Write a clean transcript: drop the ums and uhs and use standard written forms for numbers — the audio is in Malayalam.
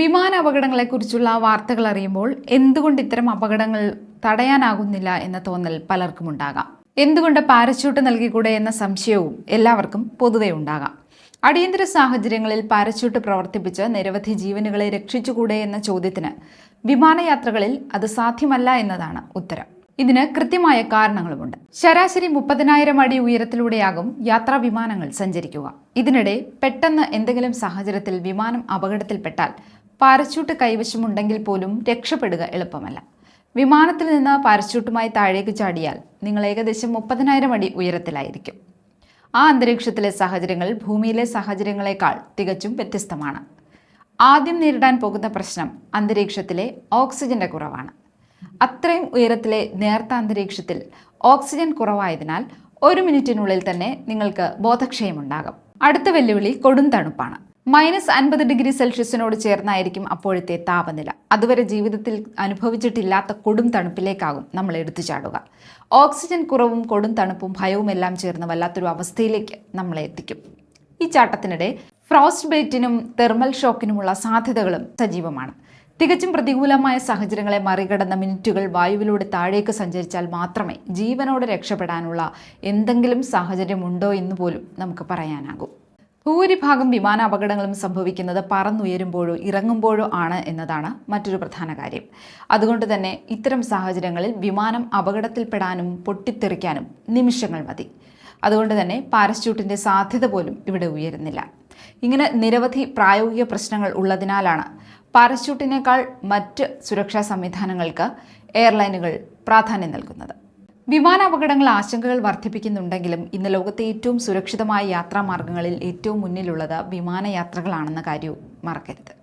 വിമാന അപകടങ്ങളെക്കുറിച്ചുള്ള വാർത്തകൾ അറിയുമ്പോൾ എന്തുകൊണ്ട് ഇത്തരം അപകടങ്ങൾ തടയാനാകുന്നില്ല എന്ന തോന്നൽ പലർക്കും ഉണ്ടാകാം. എന്തുകൊണ്ട് പാരച്യൂട്ട് നൽകിക്കൂടെ എന്ന സംശയവും എല്ലാവർക്കും പൊതുവെ ഉണ്ടാകാം. അടിയന്തര സാഹചര്യങ്ങളിൽ പാരച്യൂട്ട് പ്രവർത്തിപ്പിച്ച് നിരവധി ജീവനുകളെ രക്ഷിച്ചുകൂടെ എന്ന ചോദ്യത്തിന് വിമാനയാത്രകളിൽ അത് സാധ്യമല്ല എന്നതാണ് ഉത്തരം. ഇതിന് കൃത്യമായ കാരണങ്ങളുമുണ്ട്. ശരാശരി 30,000 അടി ഉയരത്തിലൂടെയാകും യാത്രാ വിമാനങ്ങൾ സഞ്ചരിക്കുക. ഇതിനിടെ പെട്ടെന്ന് എന്തെങ്കിലും സാഹചര്യത്തിൽ വിമാനം അപകടത്തിൽപ്പെട്ടാൽ പാരച്യൂട്ട് കൈവശമുണ്ടെങ്കിൽ പോലും രക്ഷപ്പെടുക എളുപ്പമല്ല. വിമാനത്തിൽ നിന്ന് പാരച്യൂട്ടുമായി താഴേക്ക് ചാടിയാൽ നിങ്ങൾ ഏകദേശം 30,000 അടി ഉയരത്തിലായിരിക്കും. ആ അന്തരീക്ഷത്തിലെ സാഹചര്യങ്ങൾ ഭൂമിയിലെ സാഹചര്യങ്ങളെക്കാൾ തികച്ചും വ്യത്യസ്തമാണ്. ആദ്യം നേരിടാൻ പോകുന്ന പ്രശ്നം അന്തരീക്ഷത്തിലെ ഓക്സിജന്റെ കുറവാണ്. അത്രയും ഉയരത്തിലെ നേർത്ത അന്തരീക്ഷത്തിൽ ഓക്സിജൻ കുറവായതിനാൽ 1 മിനിറ്റിനുള്ളിൽ തന്നെ നിങ്ങൾക്ക് ബോധക്ഷയമുണ്ടാകും. അടുത്ത വെല്ലുവിളി കൊടും തണുപ്പാണ്. -50°C ചേർന്നായിരിക്കും അപ്പോഴത്തെ താപനില. അതുവരെ ജീവിതത്തിൽ അനുഭവിച്ചിട്ടില്ലാത്ത കൊടും തണുപ്പിലേക്കാകും നമ്മൾ എടുത്തു ചാടുക. ഓക്സിജൻ കുറവും കൊടും തണുപ്പും ഭയവും എല്ലാം ചേർന്ന് വല്ലാത്തൊരു അവസ്ഥയിലേക്ക് നമ്മളെ എത്തിക്കും. ഈ ചാട്ടത്തിനിടെ ഫ്രോസ്റ്റ് ബൈറ്റിനും തെർമൽ ഷോക്കിനുമുള്ള സാധ്യതകളും സജീവമാണ്. തികച്ചും പ്രതികൂലമായ സാഹചര്യങ്ങളെ മറികടന്ന മിനിറ്റുകൾ വായുവിലൂടെ താഴേക്ക് സഞ്ചരിച്ചാൽ മാത്രമേ ജീവനോടെ രക്ഷപ്പെടാനുള്ള എന്തെങ്കിലും സാഹചര്യമുണ്ടോ എന്ന് പോലും നമുക്ക് പറയാനാകും. ഭൂരിഭാഗം വിമാന അപകടങ്ങളും സംഭവിക്കുന്നത് പറന്നുയരുമ്പോഴോ ഇറങ്ങുമ്പോഴോ ആണ് എന്നതാണ് മറ്റൊരു പ്രധാന കാര്യം. അതുകൊണ്ട് തന്നെ ഇത്തരം സാഹചര്യങ്ങളിൽ വിമാനം അപകടത്തിൽപ്പെടാനും പൊട്ടിത്തെറിക്കാനും നിമിഷങ്ങൾ മതി. അതുകൊണ്ട് തന്നെ പാരച്യൂട്ടിൻ്റെ സാധ്യത പോലും ഇവിടെ ഉയരുന്നില്ല. ഇങ്ങനെ നിരവധി പ്രായോഗിക പ്രശ്നങ്ങൾ ഉള്ളതിനാലാണ് പാരച്യൂട്ടിനേക്കാൾ മറ്റ് സുരക്ഷാ സംവിധാനങ്ങൾക്ക് എയർലൈനുകൾ പ്രാധാന്യം നൽകുന്നത്. വിമാനാപകടങ്ങൾ ആശങ്കകൾ വർദ്ധിപ്പിക്കുന്നുണ്ടെങ്കിലും ഇന്ന് ലോകത്തെ ഏറ്റവും സുരക്ഷിതമായ യാത്രാമാർഗങ്ങളിൽ ഏറ്റവും മുന്നിലുള്ളത് വിമാനയാത്രകളാണെന്ന കാര്യവും മറക്കരുത്.